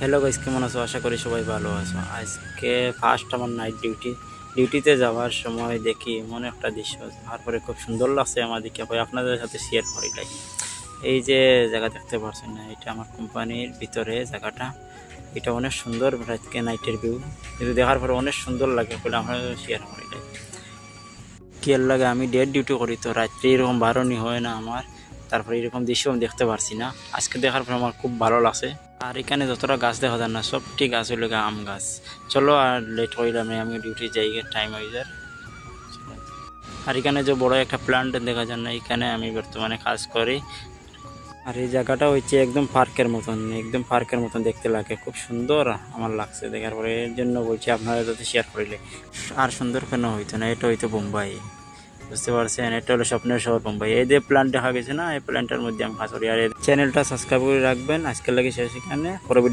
Hello guys, কেমন আছো? আশা করি সবাই ভালো আছো। আজকে ফার্স্ট আমার নাইট ডিউটিতে যাওয়ার সময় দেখি এমন একটা দৃশ্য, তারপরে খুব সুন্দর লাগছে আমাদেরকে, ভাই আপনাদের সাথে শেয়ার করি। এই যে জায়গা দেখতে পাচ্ছেন না, এটা আমার কোম্পানির ভিতরে জায়গাটা। এটা অনেক সুন্দর আজকে নাইটের ভিউ, কিন্তু দেখার পরে অনেক সুন্দর লাগে বলে আপনাদের শেয়ার করি। কি আর লাগে, আমি ডেট ডিউটি করি তো রাত্রে এরকম বারণই হয় না আমার, তারপরে এরকম দৃশ্য আমি দেখতে পারছি না। আজকে দেখার পর আমার খুব ভালো লাগছে। আর এখানে যতটা গাছ দেখা যায় না, সবটি গাছ হইলে আম গাছ। চলো আর লেট হইলাম না, আমি ডিউটি যাই, টাইম হয়ে যায়। আর এখানে যে বড় একটা প্ল্যান্ট দেখা যায় না, এখানে আমি বর্তমানে কাজ করি। আর এই জায়গাটা হচ্ছে একদম পার্কের মতন দেখতে লাগে, খুব সুন্দর আমার লাগছে দেখার পরে। এর জন্য বলছি আপনারা যাতে শেয়ার করিলে। আর সুন্দর কেন হইতো না, এটা হইতো বোম্বাই, বুঝতে পারছেন? এটা হলো স্বপ্নের শহর বোম্বাই। এই যে প্ল্যান্ট দেখা গেছে না, এই প্ল্যান্টের মধ্যে আমি কাজ করি। আর চ্যানেলটা সাবস্ক্রাইব করে রাখবেন। আজকের লাগে শেষ, এখানে পরবর্তী